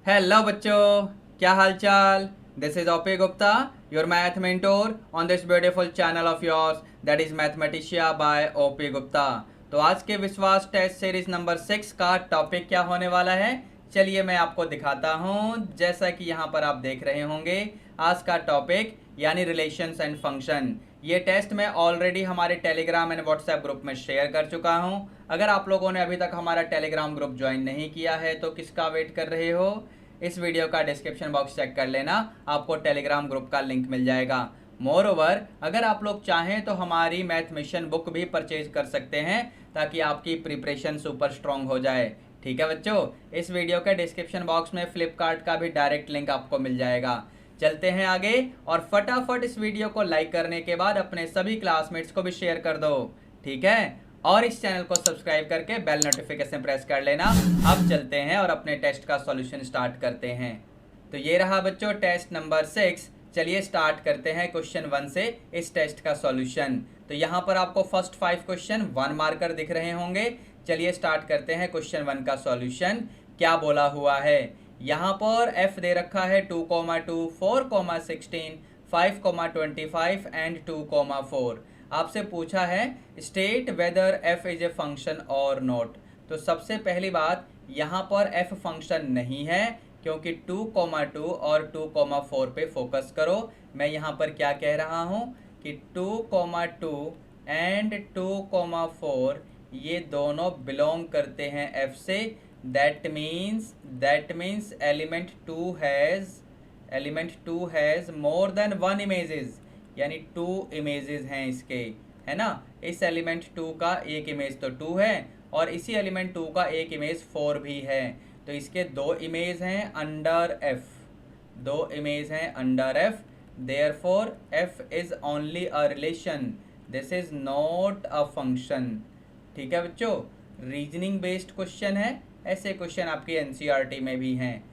Hello बच्चों, क्या हाल चाल। This is OP Gupta, your math mentor on this beautiful channel of yours that is Mathematicia by OP Gupta. तो आज के विश्वास टेस्ट सीरीज नंबर 6 का टॉपिक क्या होने वाला है, चलिए मैं आपको दिखाता हूँ। जैसा कि यहाँ पर आप देख रहे होंगे, आज का टॉपिक यानी रिलेशंस एंड फंक्शन। ये टेस्ट मैं ऑलरेडी हमारे टेलीग्राम एंड व्हाट्सएप ग्रुप में शेयर कर चुका हूँ। अगर आप लोगों ने अभी तक हमारा टेलीग्राम ग्रुप ज्वाइन नहीं किया है तो किसका वेट कर रहे हो। इस वीडियो का डिस्क्रिप्शन बॉक्स चेक कर लेना, आपको टेलीग्राम ग्रुप का लिंक मिल जाएगा। मोर ओवर, अगर आप लोग चाहें तो हमारी मैथ मिशन बुक भी परचेज कर सकते हैं ताकि आपकी प्रिपरेशन सुपर स्ट्रांग हो जाए। ठीक है बच्चों, इस वीडियो के डिस्क्रिप्शन बॉक्स में फ्लिपकार्ट का भी डायरेक्ट लिंक आपको मिल जाएगा। चलते हैं आगे और फटाफट इस वीडियो को लाइक करने के बाद अपने सभी क्लासमेट्स को भी शेयर कर दो। ठीक है, और इस चैनल को सब्सक्राइब करके बेल नोटिफिकेशन प्रेस कर लेना। अब चलते हैं और अपने टेस्ट का सॉल्यूशन स्टार्ट करते हैं। तो ये रहा बच्चों टेस्ट नंबर 6। चलिए स्टार्ट करते हैं क्वेश्चन 1 से इस टेस्ट का सॉल्यूशन। तो यहाँ पर आपको फर्स्ट 5 क्वेश्चन 1 मार्कर दिख रहे होंगे। चलिए स्टार्ट करते हैं क्वेश्चन 1 का सॉल्यूशन। क्या बोला हुआ है, यहाँ पर f दे रखा है 2,2, 4,16, 5,25 एंड 2,4। आपसे पूछा है state whether f is a function और नॉट। तो सबसे पहली बात, यहाँ पर f फंक्शन नहीं है क्योंकि 2,2 और 2,4 पे फोकस करो। मैं यहाँ पर क्या कह रहा हूँ कि 2,2 एंड 2,4 ये दोनों बिलोंग करते हैं f से। That means element 2 has more than 1 images, यानी 2 इमेजेस हैं इसके, है ना। इस एलिमेंट 2 का एक इमेज तो 2 है और इसी एलिमेंट 2 का एक इमेज 4 भी है। तो इसके 2 इमेज हैं अंडर f, 2 इमेज हैं under f। Therefore f is only a relation, this is not a function. ठीक है बच्चों, रीजनिंग बेस्ड क्वेश्चन है, ऐसे क्वेश्चन आपके एनसीईआरटी में भी हैं।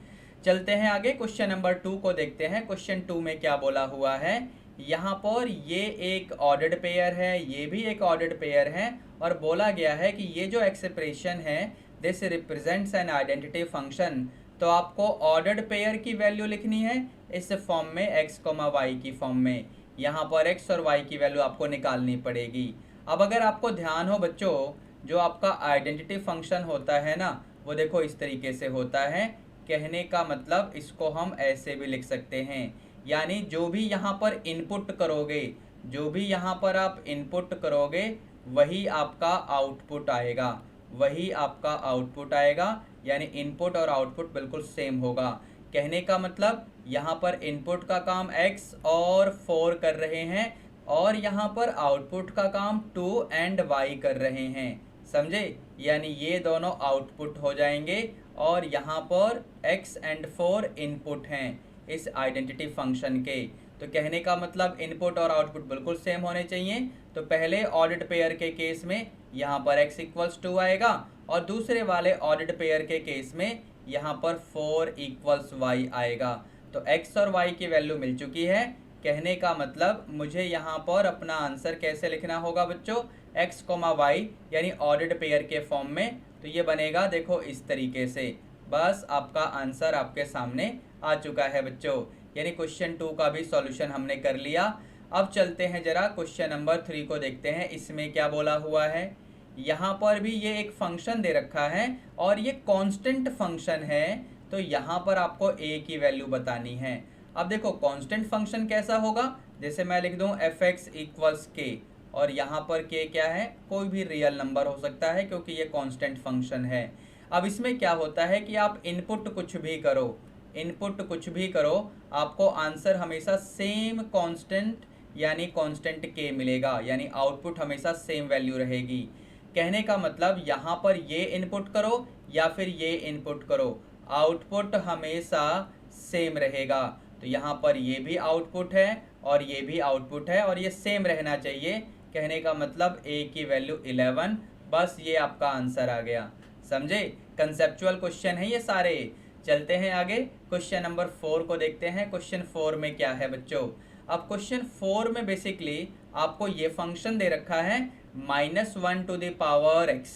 चलते हैं आगे, क्वेश्चन नंबर 2 को देखते हैं। क्वेश्चन 2 में क्या बोला हुआ है, यहाँ पर ये एक ऑर्डर्ड पेयर है, ये भी एक ऑर्डर्ड पेयर है और बोला गया है कि ये जो एक्सप्रेशन है this represents an identity function. तो आपको ऑर्डर्ड पेयर की वैल्यू लिखनी है इस फॉर्म में, x, y की फॉर्म में। यहाँ पर x और y की वैल्यू आपको निकालनी पड़ेगी। अब अगर आपको ध्यान हो बच्चों, जो आपका आइडेंटिटी फंक्शन होता है ना, वो देखो इस तरीके से होता है। कहने का मतलब इसको हम ऐसे भी लिख सकते हैं, यानी जो भी यहाँ पर इनपुट करोगे, जो भी यहाँ पर आप इनपुट करोगे वही आपका आउटपुट आएगा, वही आपका आउटपुट आएगा। यानी इनपुट और आउटपुट बिल्कुल सेम होगा। कहने का मतलब यहाँ पर इनपुट का काम x और 4 कर रहे हैं और यहाँ पर आउटपुट का काम 2 एंड y कर रहे हैं, समझे। यानी ये दोनों आउटपुट हो जाएंगे और यहाँ पर x एंड 4 इनपुट हैं इस आइडेंटिटी फंक्शन के। तो कहने का मतलब इनपुट और आउटपुट बिल्कुल सेम होने चाहिए। तो पहले ऑर्डर्ड पेयर के केस में यहाँ पर x इक्वल्स 2 आएगा और दूसरे वाले ऑर्डर्ड पेयर के केस में यहाँ पर 4 इक्वल्स y आएगा। तो x और y की वैल्यू मिल चुकी है। कहने का मतलब मुझे यहाँ पर अपना आंसर कैसे लिखना होगा बच्चों, x, y यानी ऑर्डर्ड पेयर के फॉर्म में। तो ये बनेगा देखो इस तरीके से। बस आपका आंसर आपके सामने आ चुका है बच्चों, यानी क्वेश्चन 2 का भी सॉल्यूशन हमने कर लिया। अब चलते हैं जरा क्वेश्चन नंबर 3 को देखते हैं। इसमें क्या बोला हुआ है, यहाँ पर भी ये एक फंक्शन दे रखा है और ये कांस्टेंट फंक्शन है। तो यहाँ पर आपको a की वैल्यू बतानी है। अब देखो कांस्टेंट फंक्शन कैसा होगा, जैसे मैं लिख दूँ f(x) इक्वल्स k और यहाँ पर k क्या है, कोई भी रियल नंबर हो सकता है क्योंकि ये कांस्टेंट फंक्शन है। अब इसमें क्या होता है कि आप इनपुट कुछ भी करो, इनपुट कुछ भी करो, आपको आंसर हमेशा सेम कांस्टेंट यानी कांस्टेंट k मिलेगा, यानी आउटपुट हमेशा सेम वैल्यू रहेगी। कहने का मतलब यहाँ पर ये इनपुट करो या फिर ये इनपुट करो, आउटपुट हमेशा सेम रहेगा। तो यहाँ पर ये भी आउटपुट है और ये भी आउटपुट है और ये सेम रहना चाहिए। कहने का मतलब a की वैल्यू 11, बस ये आपका आंसर आ गया, समझे। कंसेप्चुअल क्वेश्चन है ये सारे। चलते हैं आगे, क्वेश्चन नंबर 4 को देखते हैं। क्वेश्चन 4 में क्या है बच्चों, अब क्वेश्चन 4 में बेसिकली आपको ये फंक्शन दे रखा है -1 टू द पावर x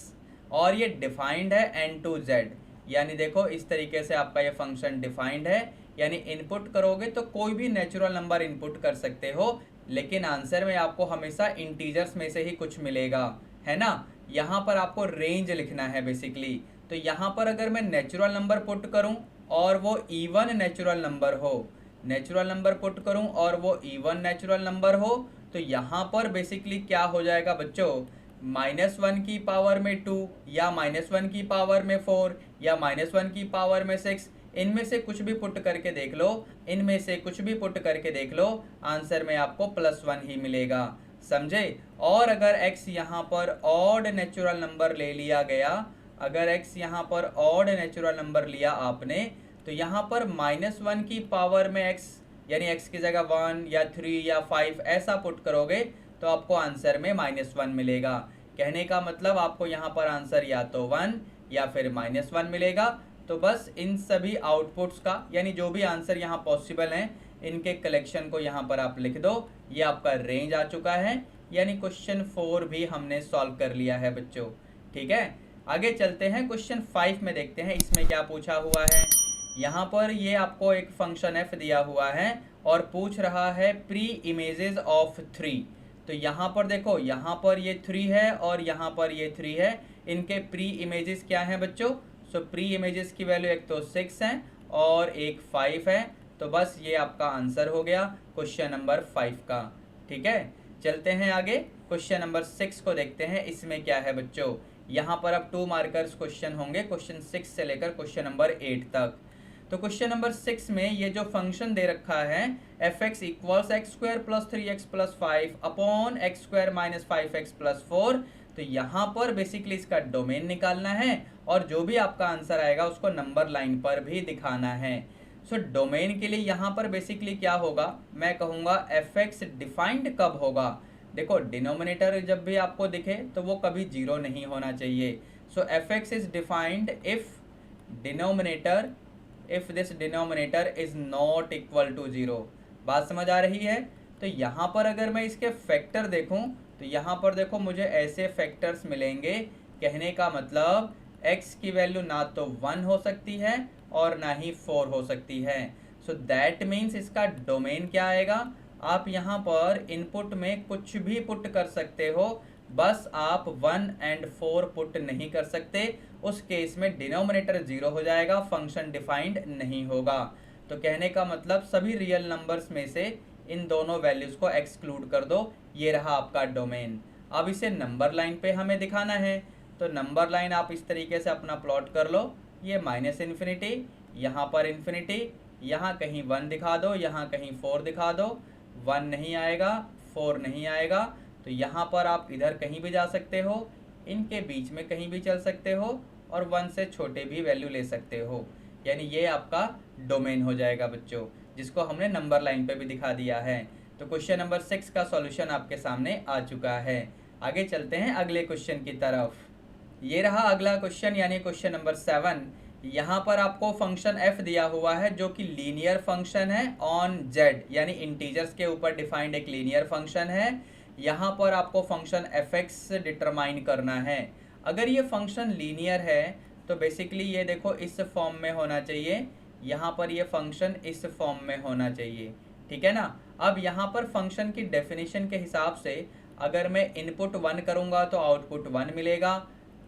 और ये डिफाइंड है n to z, यानी देखो इस तरीके से आपका ये फंक्शन डिफाइंड है, यानी इनपुट करोगे तो कोई भी नेचुरल नंबर इनपुट कर सकते हो, लेकिन आंसर में आपको हमेशा इंटीजर्स में से ही कुछ मिलेगा, है ना। यहाँ पर आपको रेंज लिखना है बेसिकली। तो यहाँ पर अगर मैं नेचुरल नंबर पुट करूँ और वो इवन नेचुरल नंबर हो, नेचुरल नंबर पुट करूँ और वो इवन नेचुरल नंबर हो, तो यहाँ पर बेसिकली क्या हो जाएगा बच्चों, -1 की पावर में 2 या -1 की पावर में 4 या -1 की पावर में 6, इनमें से कुछ भी पुट करके देख लो, इनमें से कुछ भी पुट करके देख लो, आंसर में आपको +1 ही मिलेगा, समझे। और अगर x यहाँ पर ऑड नेचुरल नंबर ले लिया गया, अगर x यहाँ पर ऑड नेचुरल नंबर लिया आपने, तो यहाँ पर -1 की पावर में x, यानी x की जगह 1 या 3 या 5 ऐसा पुट करोगे तो आपको आंसर में -1 मिलेगा। कहने का मतलब आपको यहाँ पर आंसर या तो 1 या फिर -1 मिलेगा। तो बस इन सभी आउटपुट्स का, यानी जो भी आंसर यहाँ पॉसिबल हैं, इनके कलेक्शन को यहाँ पर आप लिख दो। ये आपका रेंज आ चुका है, यानी क्वेश्चन 4 भी हमने सॉल्व कर लिया है बच्चों। ठीक है, आगे चलते हैं क्वेश्चन 5 में, देखते हैं इसमें क्या पूछा हुआ है। यहाँ पर ये आपको एक फंक्शन f दिया हुआ है और पूछ रहा है प्री इमेजेस ऑफ 3। तो यहाँ पर देखो, यहाँ पर ये 3 है और यहाँ पर ये 3 है, इनके प्री इमेजेस क्या हैं बच्चों। सो प्री इमेजेस की वैल्यू एक तो 6 है और एक 5 है। तो बस ये आपका आंसर हो गया क्वेश्चन नंबर 5 का। ठीक है, चलते हैं आगे क्वेश्चन नंबर 6 को देखते हैं, इसमें क्या है बच्चों। यहाँ पर अब 2 मार्कर्स क्वेश्चन होंगे, क्वेश्चन 6 से लेकर क्वेश्चन नंबर 8 तक। तो क्वेश्चन नंबर 6 में ये जो फंक्शन दे रखा है f(x) = x² + 3x + 5 upon x² - 5x + 4, तो यहाँ पर बेसिकली इसका डोमेन निकालना है और जो भी आपका आंसर आएगा उसको नंबर लाइन पर भी दिखाना है। सो डोमेन के लिए यहाँ पर बेसिकली क्या होगा, मैं कहूँगा f(x) डिफाइंड कब होगा। देखो डिनोमिनेटर जब भी आपको दिखे तो वो कभी 0 नहीं होना चाहिए। So f(x) is defined if this denominator is not equal to 0। बात समझ आ रही है। तो यहाँ पर अगर मैं इसके फैक्टर देखूँ तो यहाँ पर देखो मुझे ऐसे फैक्टर्स मिलेंगे, कहने का मतलब x की वैल्यू ना तो 1 हो सकती है और ना ही 4 हो सकती है। सो दैट मीन्स इसका डोमेन क्या आएगा, आप यहाँ पर इनपुट में कुछ भी पुट कर सकते हो, बस आप 1 और 4 पुट नहीं कर सकते। उस केस में डिनोमिनेटर 0 हो जाएगा, फंक्शन डिफाइंड नहीं होगा। तो कहने का मतलब सभी रियल नंबर्स में से इन दोनों वैल्यूज को एक्सक्लूड कर दो। ये रहा आपका डोमेन। अब इसे नंबर लाइन पे हमें दिखाना है, तो नंबर लाइन आप इस तरीके से अपना प्लॉट कर लो। ये -∞, यहाँ पर इन्फिनिटी, यहाँ कहीं 1 दिखा दो, यहाँ कहीं 4 दिखा दो। 1 नहीं आएगा, 4 नहीं आएगा, तो यहाँ पर आप इधर कहीं भी जा सकते हो, इनके बीच में कहीं भी चल सकते हो और 1 से छोटे भी वैल्यू ले सकते हो। यानी ये आपका डोमेन हो जाएगा बच्चों, जिसको हमने नंबर लाइन पे भी दिखा दिया है। तो क्वेश्चन नंबर 6 का सॉल्यूशन आपके सामने आ चुका है। आगे चलते हैं अगले क्वेश्चन की तरफ। ये रहा अगला क्वेश्चन, यानी क्वेश्चन नंबर 7। यहाँ पर आपको फंक्शन f दिया हुआ है जो कि लीनियर फंक्शन है ऑन z, यानी इंटीजर्स के ऊपर डिफाइंड एक लीनियर फंक्शन है। यहाँ पर आपको फंक्शन f(x) डिटरमाइन करना है। अगर ये फंक्शन लीनियर है तो बेसिकली ये देखो इस फॉर्म में होना चाहिए, यहाँ पर ये फंक्शन इस फॉर्म में होना चाहिए। ठीक है ना। अब यहाँ पर फंक्शन की डेफिनेशन के हिसाब से अगर मैं इनपुट 1 करूँगा तो आउटपुट 1 मिलेगा,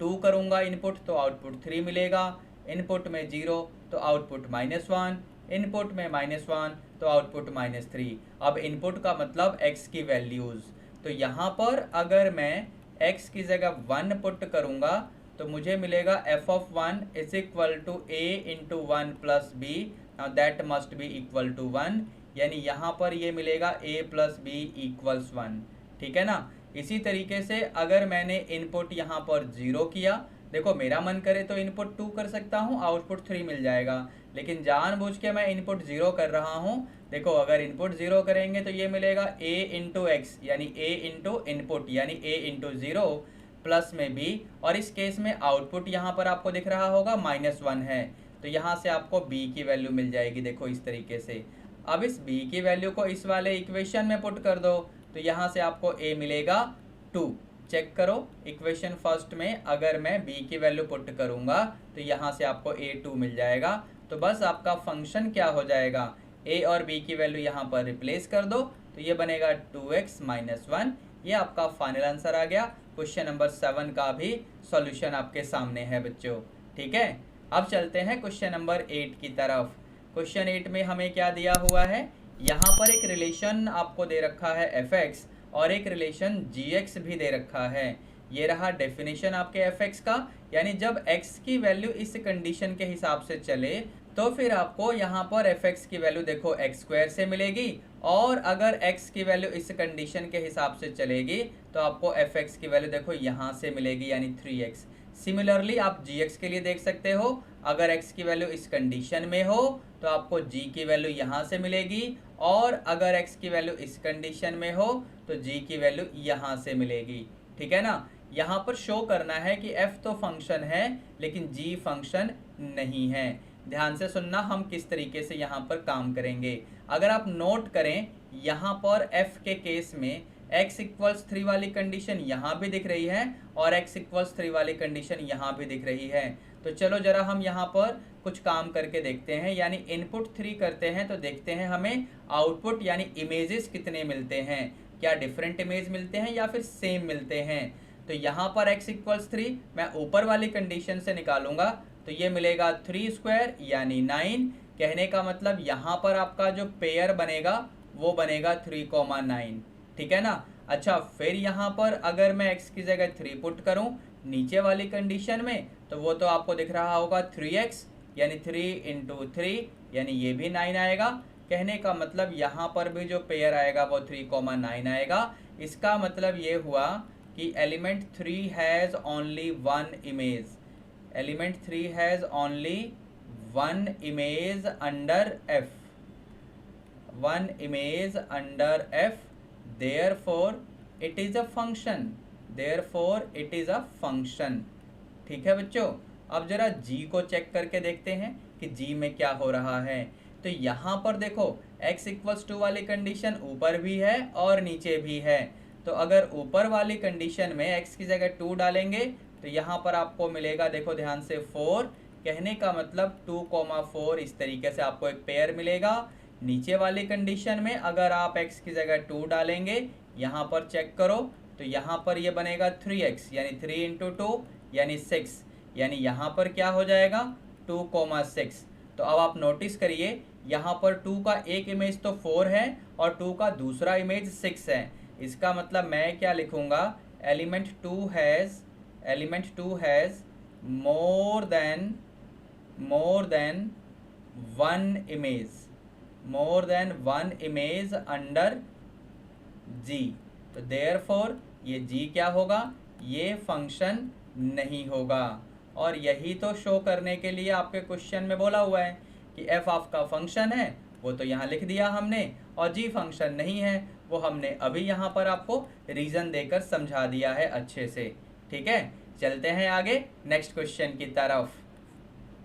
2 करूँगा इनपुट तो आउटपुट 3 मिलेगा, इनपुट में 0 तो आउटपुट -1, इनपुट में -1 तो आउटपुट -3। अब इनपुट का मतलब x की वैल्यूज़, तो यहाँ पर अगर मैं x की जगह 1 पुट करूँगा तो मुझे मिलेगा f(1) = a × 1 + b, now that must be equal to 1, यानी यहाँ पर ये मिलेगा a + b = 1। ठीक है ना। इसी तरीके से अगर मैंने इनपुट यहाँ पर 0 किया, देखो मेरा मन करे तो इनपुट 2 कर सकता हूँ, आउटपुट 3 मिल जाएगा, लेकिन जानबूझ के मैं इनपुट 0 कर रहा हूँ। देखो अगर इनपुट 0 करेंगे तो ये मिलेगा a × x, यानी a × इनपुट यानी a × 0 प्लस में b, और इस केस में आउटपुट यहाँ पर आपको दिख रहा होगा -1 है, तो यहाँ से आपको b की वैल्यू मिल जाएगी। देखो इस तरीके से अब इस b की वैल्यू को इस वाले इक्वेशन में पुट कर दो, तो यहाँ से आपको a मिलेगा 2। चेक करो इक्वेशन फर्स्ट में अगर मैं b की वैल्यू पुट करूंगा तो यहाँ से आपको a2 मिल जाएगा। तो बस आपका फंक्शन क्या हो जाएगा, a और b की वैल्यू यहाँ पर रिप्लेस कर दो तो ये बनेगा 2x माइनस 1। ये आपका फाइनल आंसर आ गया। क्वेश्चन नंबर 7 का भी सॉल्यूशन आपके सामने है बच्चों। ठीक है, अब चलते हैं क्वेश्चन नंबर 8 की तरफ। क्वेश्चन 8 में हमें क्या दिया हुआ है, यहाँ पर एक रिलेशन आपको दे रखा है fx और एक रिलेशन gx भी दे रखा है। ये रहा डेफिनेशन आपके fx का, यानी जब x की वैल्यू इस कंडीशन के हिसाब से चले तो फिर आपको यहाँ पर fx की वैल्यू देखो x स्क्वायर से मिलेगी, और अगर x की वैल्यू इस कंडीशन के हिसाब से चलेगी तो आपको fx की वैल्यू देखो यहाँ से मिलेगी यानी 3x। सिमिलरली आप gx के लिए देख सकते हो, अगर x की वैल्यू इस कंडीशन में हो तो आपको g की वैल्यू यहाँ से मिलेगी, और अगर x की वैल्यू इस कंडीशन में हो तो g की वैल्यू यहाँ से मिलेगी। ठीक है ना, यहाँ पर शो करना है कि f तो फंक्शन है लेकिन g फंक्शन नहीं है। ध्यान से सुनना हम किस तरीके से यहाँ पर काम करेंगे। अगर आप नोट करें यहाँ पर f के केस में x इक्वल्स 3 वाली कंडीशन यहाँ भी दिख रही है और x इक्वल्स 3 वाली कंडीशन यहाँ भी दिख रही है। तो चलो जरा हम यहाँ पर कुछ काम करके देखते हैं, यानी इनपुट 3 करते हैं तो देखते हैं हमें आउटपुट यानी इमेजेस कितने मिलते हैं, क्या डिफरेंट इमेज मिलते हैं या फिर सेम मिलते हैं। तो यहाँ पर x इक्वल्स 3 मैं ऊपर वाली कंडीशन से निकालूंगा तो ये मिलेगा 3 स्क्वायर यानी 9। कहने का मतलब यहाँ पर आपका जो पेयर बनेगा वो बनेगा 3,9। ठीक है ना। अच्छा, फिर यहाँ पर अगर मैं x की जगह 3 पुट करूँ नीचे वाली कंडीशन में तो वो तो आपको दिख रहा होगा 3x यानी 3 इंटू 3 यानी ये भी 9 आएगा। कहने का मतलब यहाँ पर भी जो पेयर आएगा वो 3,9 आएगा। इसका मतलब ये हुआ कि element 3 has only one image, element 3 has only one image under f, one image under f, therefore it is a function, therefore it is a function। ठीक है बच्चों, अब जरा g को चेक करके देखते हैं कि g में क्या हो रहा है। तो यहाँ पर देखो x इक्वल्स 2 वाली कंडीशन ऊपर भी है और नीचे भी है। तो अगर ऊपर वाली कंडीशन में x की जगह 2 डालेंगे तो यहाँ पर आपको मिलेगा, देखो ध्यान से 4। कहने का मतलब 2,4 इस तरीके से आपको एक पेयर मिलेगा। नीचे वाली कंडीशन में अगर आप x की जगह 2 डालेंगे, यहाँ पर चेक करो तो यहाँ पर ये बनेगा 3x यानी 3 इंटू 2 यानी 6, यानी यहाँ पर क्या हो जाएगा 2,6। तो अब आप नोटिस करिए यहाँ पर 2 का एक इमेज तो 4 है और 2 का दूसरा इमेज 6 है। इसका मतलब मैं क्या लिखूँगा, element 2 has more than one image under g। तो देयरफॉर ये g क्या होगा, ये फंक्शन नहीं होगा। और यही तो शो करने के लिए आपके क्वेश्चन में बोला हुआ है कि f आपका फंक्शन है, वो तो यहाँ लिख दिया हमने, और g फंक्शन नहीं है वो हमने अभी यहाँ पर आपको रीज़न देकर समझा दिया है अच्छे से। ठीक है, चलते हैं आगे नेक्स्ट क्वेश्चन की तरफ।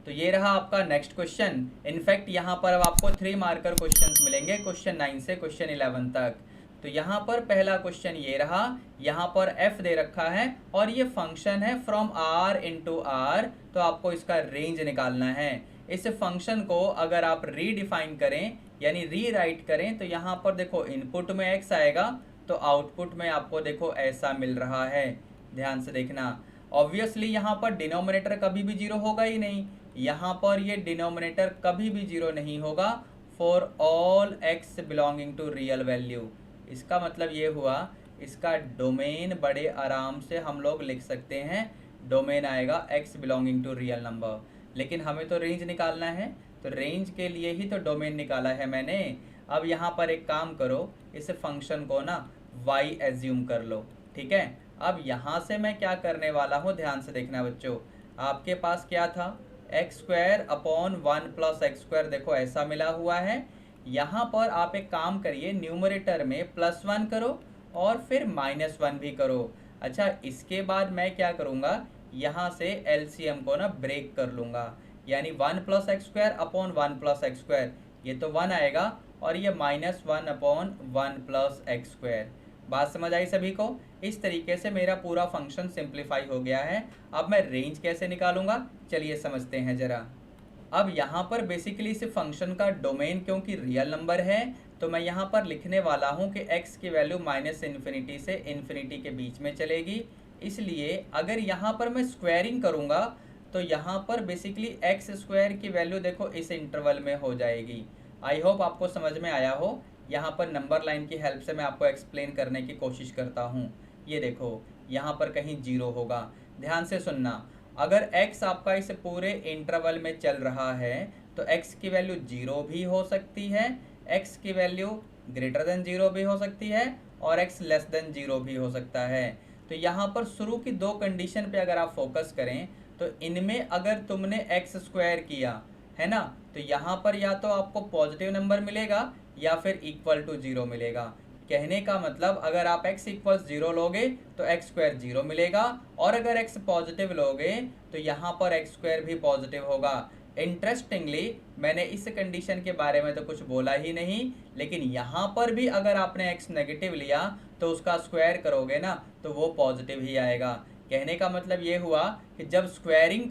तो ये रहा आपका नेक्स्ट क्वेश्चन। इनफैक्ट यहाँ पर अब आपको 3 मार्कर क्वेश्चंस मिलेंगे क्वेश्चन 9 से क्वेश्चन 11 तक। तो यहाँ पर पहला क्वेश्चन ये रहा, यहाँ पर f दे रखा है और ये फंक्शन है फ्रॉम r इंटू r, तो आपको इसका रेंज निकालना है। इस फंक्शन को अगर आप रीडिफाइन करें यानी रीराइट करें तो यहाँ पर देखो इनपुट में x आएगा तो आउटपुट में आपको देखो ऐसा मिल रहा है। ध्यान से देखना, ऑब्वियसली यहाँ पर डिनोमिनेटर कभी भी 0 होगा ही नहीं, यहाँ पर ये डिनोमिनेटर कभी भी 0 नहीं होगा for all x belonging to real value. इसका मतलब ये हुआ इसका डोमेन बड़े आराम से हम लोग लिख सकते हैं, डोमेन आएगा x belonging to real number. लेकिन हमें तो रेंज निकालना है, तो रेंज के लिए ही तो डोमेन निकाला है मैंने। अब यहाँ पर एक काम करो, इस फंक्शन को ना y एज्यूम कर लो। ठीक है, अब यहाँ से मैं क्या करने वाला हूँ, ध्यान से देखना बच्चों। आपके पास क्या था, x square upon 1 plus x square, देखो ऐसा मिला हुआ है। यहाँ पर आप एक काम करिए, न्यूमरेटर में +1 करो और फिर -1 भी करो। अच्छा, इसके बाद मैं क्या करूँगा, यहाँ से एलसीएम को ना ब्रेक कर लूँगा, यानी 1 plus x square upon 1 plus x square, ये तो 1 आएगा और ये -1 अपॉन 1 प्लस एक्स स्क्वायर। बात समझ आई सभी को। इस तरीके से मेरा पूरा फंक्शन सिंप्लीफाई हो गया है। अब मैं रेंज कैसे निकालूंगा, चलिए समझते हैं ज़रा। अब यहाँ पर बेसिकली इस फंक्शन का डोमेन क्योंकि रियल नंबर है, तो मैं यहाँ पर लिखने वाला हूँ कि x की वैल्यू माइनस इन्फिनिटी से इन्फिनिटी के बीच में चलेगी। इसलिए अगर यहाँ पर मैं स्क्वायरिंग करूँगा तो यहाँ पर बेसिकली एक्स स्क्वायर की वैल्यू देखो इस इंटरवल में हो जाएगी। आई होप आपको समझ में आया हो। यहाँ पर नंबर लाइन की हेल्प से मैं आपको एक्सप्लेन करने की कोशिश करता हूँ। ये देखो यहाँ पर कहीं जीरो होगा, ध्यान से सुनना। अगर x आपका इस पूरे इंटरवल में चल रहा है तो x की वैल्यू जीरो भी हो सकती है, x की वैल्यू ग्रेटर देन जीरो भी हो सकती है और x लेस देन जीरो भी हो सकता है। तो यहाँ पर शुरू की दो कंडीशन पे अगर आप फोकस करें तो इनमें अगर तुमने x स्क्वायर किया है ना, तो यहाँ पर या तो आपको पॉजिटिव नंबर मिलेगा या फिर इक्वल टू जीरो मिलेगा। कहने का मतलब अगर आप x इक्वल्स जीरो लोगे तो x स्क्वायर जीरो मिलेगा, और अगर x पॉजिटिव लोगे तो यहाँ पर x स्क्वायर भी पॉजिटिव होगा। इंटरेस्टिंगली मैंने इस कंडीशन के बारे में तो कुछ बोला ही नहीं, लेकिन यहाँ पर भी अगर आपने x नेगेटिव लिया तो उसका स्क्वायर करोगे ना तो वो पॉजिटिव ही आएगा। कहने का मतलब ये हुआ कि जब स्क्वायरिंग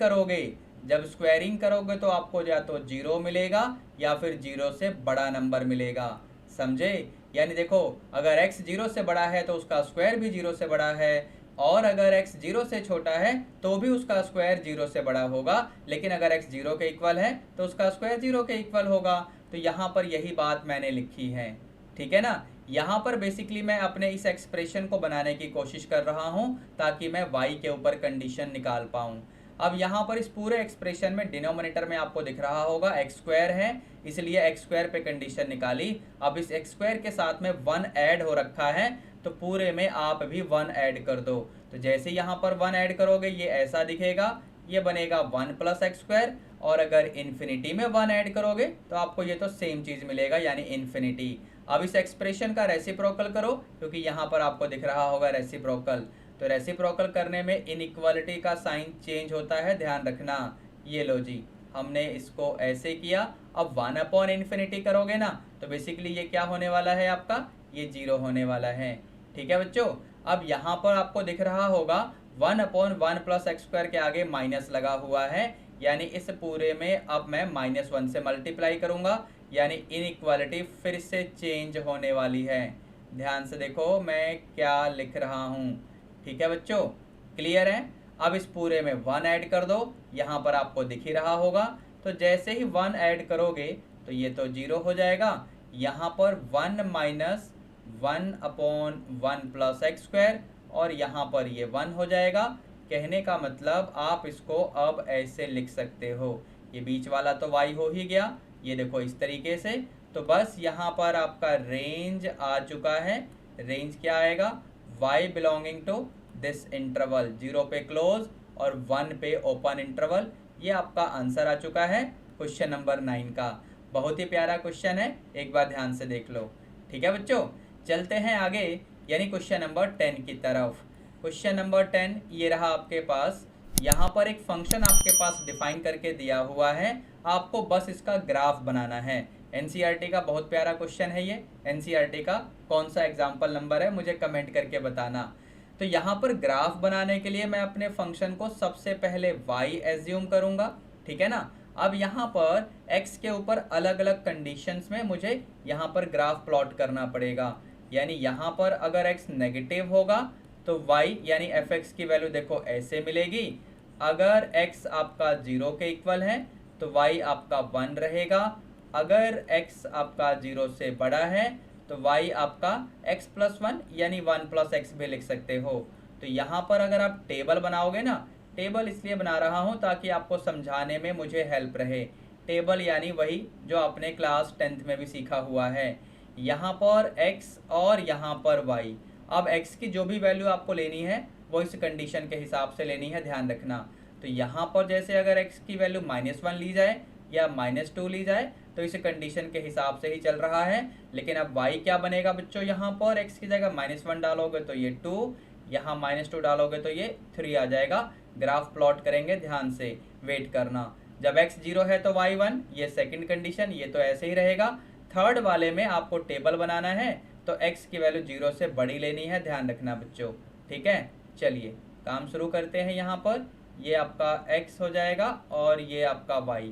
करोगे तो आपको या तो जीरो मिलेगा या फिर जीरो से बड़ा नंबर मिलेगा, समझे। यानी देखो अगर x जीरो से बड़ा है तो उसका स्क्वायर भी जीरो से बड़ा है, और अगर x जीरो से छोटा है तो भी उसका स्क्वायर जीरो से बड़ा होगा, लेकिन अगर x जीरो के इक्वल है तो उसका स्क्वायर जीरो के इक्वल होगा। तो यहाँ पर यही बात मैंने लिखी है, ठीक है ना। यहाँ पर बेसिकली मैं अपने इस एक्सप्रेशन को बनाने की कोशिश कर रहा हूँ ताकि मैं y के ऊपर कंडीशन निकाल पाऊँ। अब यहाँ पर इस पूरे एक्सप्रेशन में डिनोमिनेटर में आपको दिख रहा होगा एक्स स्क्वायर है, इसलिए एक्स स्क्वायर पे कंडीशन निकाली। अब इस एक्स स्क्वायर के साथ में वन ऐड हो रखा है तो पूरे में आप भी वन ऐड कर दो। तो जैसे यहाँ पर वन ऐड करोगे ये ऐसा दिखेगा, ये बनेगा वन प्लस एक्स स्क्वायर, और अगर इन्फिनिटी में वन ऐड करोगे तो आपको ये तो सेम चीज़ मिलेगा यानी इन्फिनिटी। अब इस एक्सप्रेशन का रेसिप्रोकल करो, क्योंकि यहाँ पर आपको दिख रहा होगा रेसिप्रोकल। तो रेसिप्रोकल करने में इनइक्वालिटी का साइन चेंज होता है, ध्यान रखना। ये लो जी, हमने इसको ऐसे किया। अब वन अपॉन इन्फिनिटी करोगे ना तो बेसिकली ये क्या होने वाला है आपका, ये जीरो होने वाला है, ठीक है बच्चों। अब यहाँ पर आपको दिख रहा होगा one upon one plus x square के आगे माइनस लगा हुआ है, यानी इस पूरे में अब मैं माइनस वन से मल्टीप्लाई करूँगा, यानी इनइक्वालिटी फिर से चेंज होने वाली है। ध्यान से देखो मैं क्या लिख रहा हूँ, ठीक है बच्चों, क्लियर है। अब इस पूरे में वन ऐड कर दो, यहाँ पर आपको दिख ही रहा होगा। तो जैसे ही वन ऐड करोगे तो ये तो जीरो हो जाएगा, यहाँ पर one minus one upon one plus x square, और यहाँ पर ये वन हो जाएगा। कहने का मतलब आप इसको अब ऐसे लिख सकते हो, ये बीच वाला तो y हो ही गया, ये देखो इस तरीके से। तो बस यहाँ पर आपका रेंज आ चुका है। रेंज क्या आएगा, y belonging to this interval, zero पे क्लोज और वन पे ओपन इंटरवल। ये आपका आंसर आ चुका है क्वेश्चन नंबर 9 का। बहुत ही प्यारा क्वेश्चन है, एक बार ध्यान से देख लो, ठीक है बच्चों। चलते हैं आगे यानी क्वेश्चन नंबर 10 की तरफ। क्वेश्चन नंबर 10 ये रहा आपके पास। यहाँ पर एक फंक्शन आपके पास डिफाइन करके दिया हुआ है, आपको बस इसका ग्राफ बनाना है। एनसीईआरटी का बहुत प्यारा क्वेश्चन है ये। एनसीईआरटी का कौन सा एग्जाम्पल नंबर है मुझे कमेंट करके बताना। तो यहाँ पर ग्राफ बनाने के लिए मैं अपने फंक्शन को सबसे पहले y एज्यूम करूँगा, ठीक है ना। अब यहाँ पर x के ऊपर अलग अलग कंडीशंस में मुझे यहाँ पर ग्राफ प्लॉट करना पड़ेगा। यानी यहाँ पर अगर x नेगेटिव होगा तो y यानी fx की वैल्यू देखो ऐसे मिलेगी। अगर x आपका जीरो के इक्वल है तो y आपका 1 रहेगा। अगर x आपका जीरो से बड़ा है तो y आपका x प्लस 1 यानी 1 प्लस एक्स भी लिख सकते हो। तो यहाँ पर अगर आप टेबल बनाओगे ना, टेबल इसलिए बना रहा हूँ ताकि आपको समझाने में मुझे हेल्प रहे। टेबल यानी वही जो आपने क्लास 10th में भी सीखा हुआ है। यहाँ पर x और यहाँ पर y। अब x की जो भी वैल्यू आपको लेनी है वो इस कंडीशन के हिसाब से लेनी है, ध्यान रखना। तो यहाँ पर जैसे अगर x की वैल्यू -1 ली जाए या -2 ली जाए तो इस कंडीशन के हिसाब से ही चल रहा है। लेकिन अब y क्या बनेगा बच्चों, यहाँ पर x की जगह -1 डालोगे तो ये 2, यहाँ -2 डालोगे तो ये 3 आ जाएगा। ग्राफ प्लॉट करेंगे, ध्यान से वेट करना। जब x 0 है तो y 1, ये सेकंड कंडीशन, ये तो ऐसे ही रहेगा। थर्ड वाले में आपको टेबल बनाना है तो x की वैल्यू 0 से बड़ी लेनी है, ध्यान रखना बच्चों। ठीक है, चलिए काम शुरू करते हैं। यहाँ पर ये आपका x हो जाएगा और ये आपका y।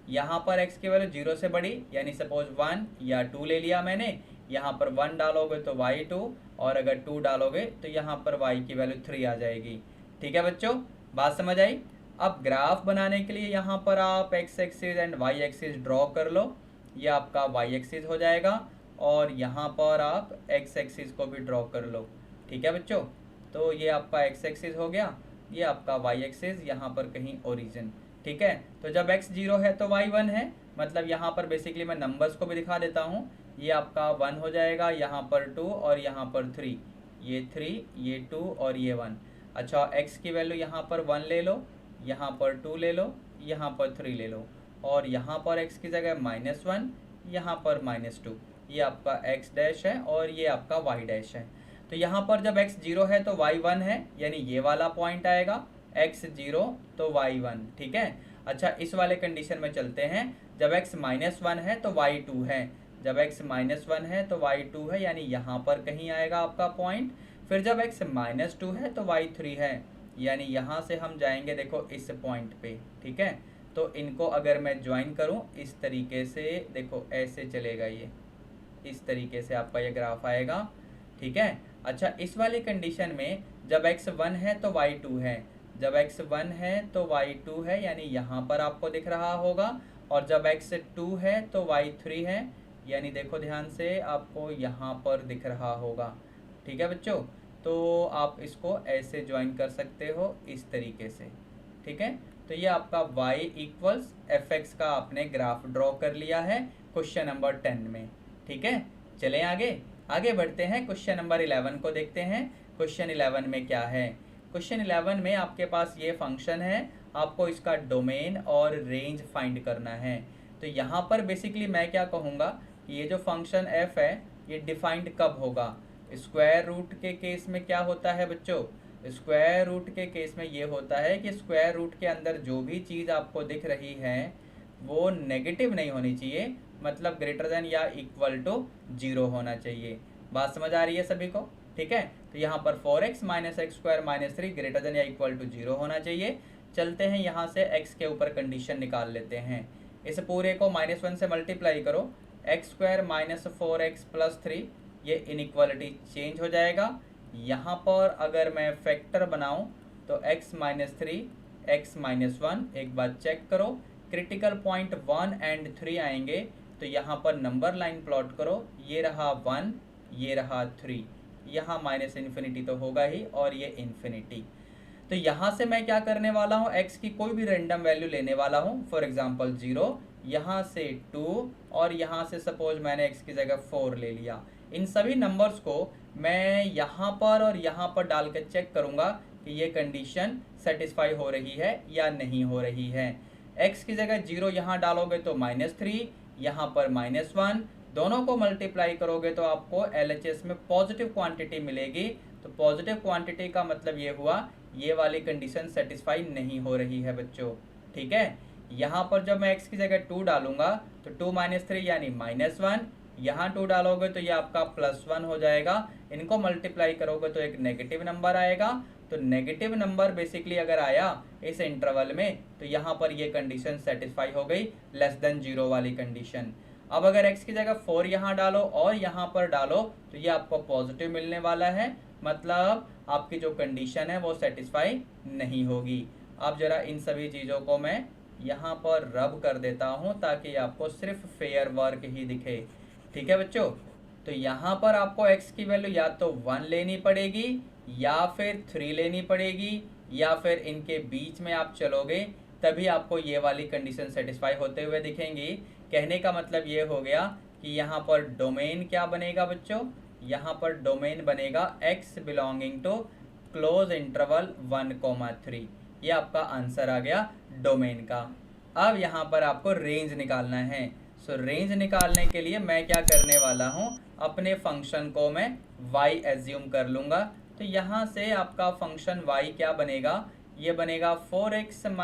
यहाँ पर x की वैल्यू 0 से बड़ी यानी सपोज 1 या 2 ले लिया मैंने। यहाँ पर 1 डालोगे तो y 2 और अगर 2 डालोगे तो यहाँ पर y की वैल्यू 3 आ जाएगी। ठीक है बच्चों, बात समझ आई। अब ग्राफ बनाने के लिए यहाँ पर आप x axis and y axis draw कर लो। ये आपका y एक्सिस हो जाएगा और यहाँ पर आप x एक्सिस को भी ड्रॉ कर लो। ठीक है बच्चों, तो ये आपका x एक्सिस हो गया, ये आपका y एक्सिस, यहाँ पर कहीं ओरिजिन। ठीक है, तो जब x 0 है तो y 1 है, मतलब यहाँ पर बेसिकली मैं नंबर्स को भी दिखा देता हूँ। ये आपका 1 हो जाएगा, यहाँ पर 2 और यहाँ पर 3, ये 3, ये 2 और ये 1। अच्छा, x की वैल्यू यहाँ पर 1 ले लो, यहाँ पर 2 ले लो, यहाँ पर 3 ले लो और यहाँ पर x की जगह -1, यहाँ पर -2। ये आपका x डैश है और ये आपका y डैश है। तो यहाँ पर जब x 0 है तो y 1 है, यानी ये वाला पॉइंट आएगा, x 0 तो y 1। ठीक है, अच्छा इस वाले कंडीशन में चलते हैं। जब x -1 है तो y 2 है, जब x -1 है तो y 2 है, यानी यहाँ पर कहीं आएगा आपका पॉइंट। फिर जब x -2 है तो y 3 है, यानी यहाँ से हम जाएंगे देखो इस पॉइंट पे। ठीक है, तो इनको अगर मैं ज्वाइन करूँ इस तरीके से, देखो ऐसे चलेगा, ये इस तरीके से आपका ये ग्राफ आएगा। ठीक है, अच्छा इस वाली कंडीशन में जब x 1 है तो y 2 है, जब x 1 है तो y 2 है, यानी यहाँ पर आपको दिख रहा होगा। और जब x 2 है तो y 3 है, यानी देखो ध्यान से आपको यहाँ पर दिख रहा होगा। ठीक है बच्चों, तो आप इसको ऐसे ज्वाइन कर सकते हो इस तरीके से। ठीक है, तो ये आपका y इक्वल्स fx का आपने ग्राफ ड्रॉ कर लिया है क्वेश्चन नंबर 10 में। ठीक है, चलें आगे बढ़ते हैं। क्वेश्चन नंबर 11 को देखते हैं। क्वेश्चन 11 में क्या है? क्वेश्चन 11 में आपके पास ये फंक्शन है, आपको इसका डोमेन और रेंज फाइंड करना है। तो यहाँ पर बेसिकली मैं क्या कहूँगा, ये जो फंक्शन f है ये डिफाइंड कब होगा? स्क्वायर रूट के केस में क्या होता है बच्चों? स्क्वायर रूट के केस में ये होता है कि स्क्वायर रूट के अंदर जो भी चीज़ आपको दिख रही है वो नेगेटिव नहीं होनी चाहिए, मतलब ग्रेटर देन या इक्वल टू 0 होना चाहिए। बात समझ आ रही है सभी को? ठीक है, तो यहाँ पर 4x - x² - 3 ग्रेटर देन या इक्वल टू 0 होना चाहिए। चलते हैं यहाँ से x के ऊपर कंडीशन निकाल लेते हैं। इस पूरे को -1 से मल्टीप्लाई करो, x² - 4x + 3, ये इनइक्वालिटी चेंज हो जाएगा। यहाँ पर अगर मैं फैक्टर बनाऊँ तो x - 3 x - 1, एक बार चेक करो, क्रिटिकल पॉइंट 1 एंड 3 आएंगे तो यहाँ पर नंबर लाइन प्लॉट करो, ये रहा 1, ये रहा 3, यहाँ -∞ तो होगा ही और ये इन्फिनिटी। तो यहाँ से मैं क्या करने वाला हूँ, x की कोई भी रैंडम वैल्यू लेने वाला हूँ। फॉर एग्जांपल 0, यहाँ से 2 और यहाँ से सपोज मैंने x की जगह 4 ले लिया। इन सभी नंबर्स को मैं यहाँ पर और यहाँ पर डाल के चेक करूँगा कि ये कंडीशन सेटिस्फाई हो रही है या नहीं हो रही है। x की जगह 0 यहाँ डालोगे तो -3, यहाँ पर -1, दोनों को मल्टीप्लाई करोगे तो आपको LHS में पॉजिटिव क्वांटिटी मिलेगी। तो पॉजिटिव क्वांटिटी का मतलब ये हुआ ये वाली कंडीशन सेटिस्फाई नहीं हो रही है बच्चों। ठीक है, यहाँ पर जब मैं x की जगह 2 डालूंगा तो 2 - 3 यानी -1, यहाँ 2 डालोगे तो ये आपका +1 हो जाएगा। इनको मल्टीप्लाई करोगे तो एक नेगेटिव नंबर आएगा। तो नेगेटिव नंबर बेसिकली अगर आया इस इंटरवल में तो यहाँ पर ये कंडीशन सेटिस्फाई हो गई, <0 वाली कंडीशन। अब अगर x की जगह 4 यहाँ डालो और यहाँ पर डालो तो ये आपको पॉजिटिव मिलने वाला है, मतलब आपकी जो कंडीशन है वो सेटिस्फाई नहीं होगी। अब जरा इन सभी चीज़ों को मैं यहाँ पर रब कर देता हूँ ताकि आपको सिर्फ फेयर वर्क ही दिखे। ठीक है बच्चों, तो यहाँ पर आपको x की वैल्यू या तो 1 लेनी पड़ेगी या फिर 3 लेनी पड़ेगी, या फिर इनके बीच में आप चलोगे तभी आपको ये वाली कंडीशन सेटिस्फाई होते हुए दिखेंगी। कहने का मतलब ये हो गया कि यहाँ पर डोमेन क्या बनेगा बच्चों, यहाँ पर डोमेन बनेगा x belonging to close interval 1,3। ये आपका आंसर आ गया डोमेन का। अब यहाँ पर आपको रेंज निकालना है। सो रेंज निकालने के लिए मैं क्या करने वाला हूँ, अपने फंक्शन को मैं y एज्यूम कर लूँगा। तो यहाँ से आपका फंक्शन y क्या बनेगा, ये बनेगा 4x - x²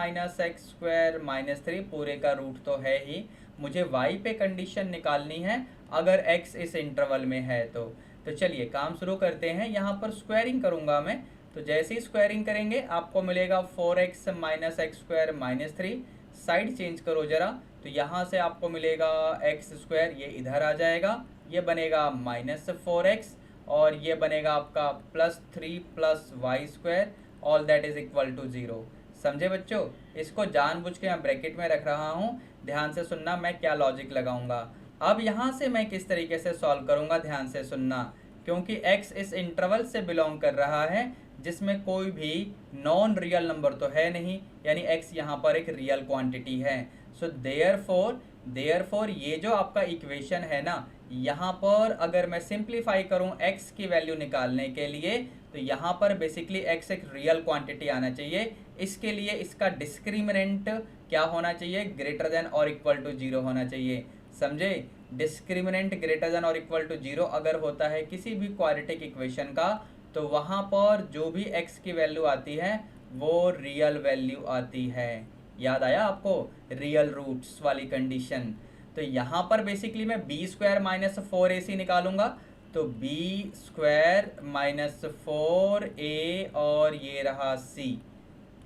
- 3, पूरे का रूट तो है ही, मुझे y पे कंडीशन निकालनी है अगर x इस इंटरवल में है तो चलिए काम शुरू करते हैं। यहाँ पर स्क्वायरिंग करूँगा मैं, तो जैसे ही स्क्वायरिंग करेंगे आपको मिलेगा 4x minus x square minus 3। Side change करो जरा, तो यहाँ से आपको मिलेगा एक्स स्क्वायर, ये इधर आ जाएगा, ये बनेगा माइनस 4x और ये बनेगा आपका plus 3 plus y square, all that is equal to 0। समझे बच्चों? इसको जानबूझ के मैं ब्रैकेट में रख रहा हूँ, ध्यान से सुनना मैं क्या लॉजिक लगाऊंगा। अब यहाँ से मैं किस तरीके से सॉल्व करूँगा, ध्यान से सुनना, क्योंकि x इस इंटरवल से बिलोंग कर रहा है जिसमें कोई भी नॉन रियल नंबर तो है नहीं, यानी x यहाँ पर एक रियल क्वांटिटी है। सो देयरफॉर ये जो आपका इक्वेशन है ना, यहाँ पर अगर मैं सिंप्लीफाई करूँ x की वैल्यू निकालने के लिए, तो यहाँ पर बेसिकली x एक रियल क्वांटिटी आना चाहिए। इसके लिए इसका डिस्क्रिमिनेंट क्या होना चाहिए, ग्रेटर देन और इक्वल टू 0 होना चाहिए। समझे? डिस्क्रिमिनेंट ग्रेटर देन और इक्वल टू 0 अगर होता है किसी भी क्वाड्रेटिक इक्वेशन का, तो वहाँ पर जो भी x की वैल्यू आती है वो रियल वैल्यू आती है। याद आया आपको रियल रूट्स वाली कंडीशन? तो यहाँ पर बेसिकली मैं बी स्क्वायर माइनस 4ac निकालूंगा, तो बी स्क्वायर माइनस 4a और ये रहा c।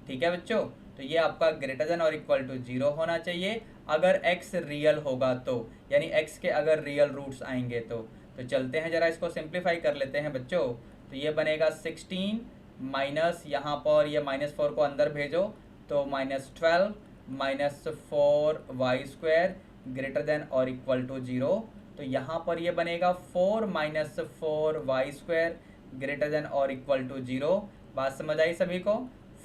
ठीक है बच्चों? तो ये आपका ग्रेटर देन और इक्वल टू 0 होना चाहिए अगर x रियल होगा तो, यानी x के अगर रियल रूट्स आएंगे तो चलते हैं जरा इसको सिंप्लीफाई कर लेते हैं बच्चों। तो ये बनेगा 16 माइनस यहाँ पर ये माइनस 4 को अंदर भेजो, तो minus 12 minus 4 y square greater than और इक्वल टू 0। तो यहाँ पर ये बनेगा 4 minus 4 y square greater than और इक्वल टू 0। बात समझ आई सभी को?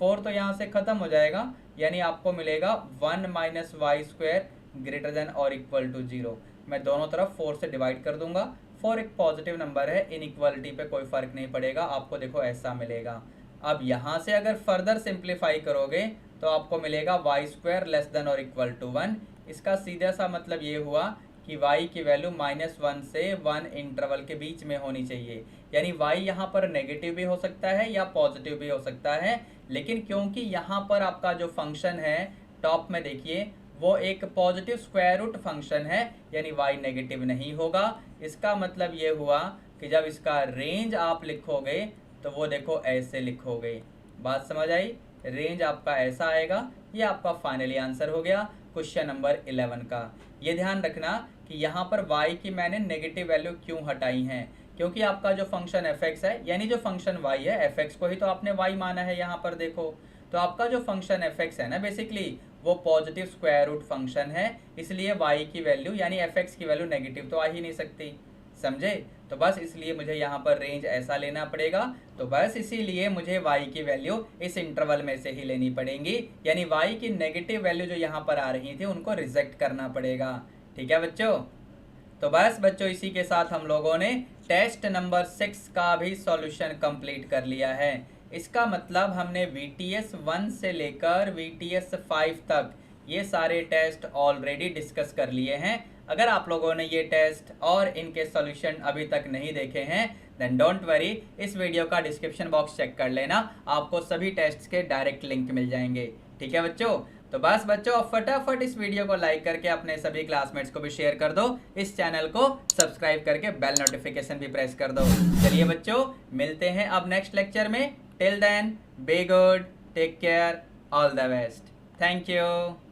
4 तो यहाँ से ख़त्म हो जाएगा, यानी आपको मिलेगा 1 minus y square greater than और इक्वल टू 0। मैं दोनों तरफ 4 से डिवाइड कर दूंगा। 4 एक पॉजिटिव नंबर है, इनइक्वालिटी पे कोई फ़र्क नहीं पड़ेगा, आपको देखो ऐसा मिलेगा। अब यहाँ से अगर फर्दर सिंप्लीफाई करोगे तो आपको मिलेगा वाई स्क्वायर लेस देन और इक्वल टू 1। इसका सीधा सा मतलब ये हुआ कि y की वैल्यू -1 से 1 इंटरवल के बीच में होनी चाहिए, यानी y यहाँ पर नेगेटिव भी हो सकता है या पॉजिटिव भी हो सकता है, लेकिन क्योंकि यहाँ पर आपका जो फंक्शन है टॉप में देखिए वो एक पॉजिटिव स्क्वायर रूट फंक्शन है, यानी y नेगेटिव नहीं होगा। इसका मतलब ये हुआ कि जब इसका रेंज आप लिखोगे तो वो देखो ऐसे लिखोगे। बात समझ आई? रेंज आपका ऐसा आएगा। ये आपका फाइनली आंसर हो गया क्वेश्चन नंबर 11 का। ये ध्यान रखना कि यहाँ पर y की मैंने नेगेटिव वैल्यू क्यों हटाई है, क्योंकि आपका जो फंक्शन fx है, यानी जो फंक्शन y है, fx को ही तो आपने y माना है यहाँ पर देखो। तो आपका जो फंक्शन fx है ना बेसिकली वो पॉजिटिव स्क्वायर रूट फंक्शन है, इसलिए y की वैल्यू यानी fx की वैल्यू नेगेटिव तो आ ही नहीं सकती। समझे? तो बस इसलिए मुझे यहाँ पर रेंज ऐसा लेना पड़ेगा। तो बस इसीलिए मुझे y की वैल्यू इस इंटरवल में से ही लेनी पड़ेंगी, यानी y की नेगेटिव वैल्यू जो यहाँ पर आ रही थी उनको रिजेक्ट करना पड़ेगा। ठीक है बच्चों? तो बस बच्चों इसी के साथ हम लोगों ने टेस्ट नंबर 6 का भी सॉल्यूशन कंप्लीट कर लिया है। इसका मतलब हमने VTS 1 से लेकर VTS 5 तक ये सारे टेस्ट ऑलरेडी डिस्कस कर लिए हैं। अगर आप लोगों ने ये टेस्ट और इनके सॉल्यूशन अभी तक नहीं देखे हैं देन डोंट वरी, इस वीडियो का डिस्क्रिप्शन बॉक्स चेक कर लेना, आपको सभी टेस्ट के डायरेक्ट लिंक मिल जाएंगे। ठीक है बच्चों? तो बस बच्चों फटाफट इस वीडियो को लाइक करके अपने सभी क्लासमेट्स को भी शेयर कर दो, इस चैनल को सब्सक्राइब करके बेल नोटिफिकेशन भी प्रेस कर दो। चलिए बच्चों मिलते हैं अब नेक्स्ट लेक्चर में। Till then be good, take care, all the best, thank you.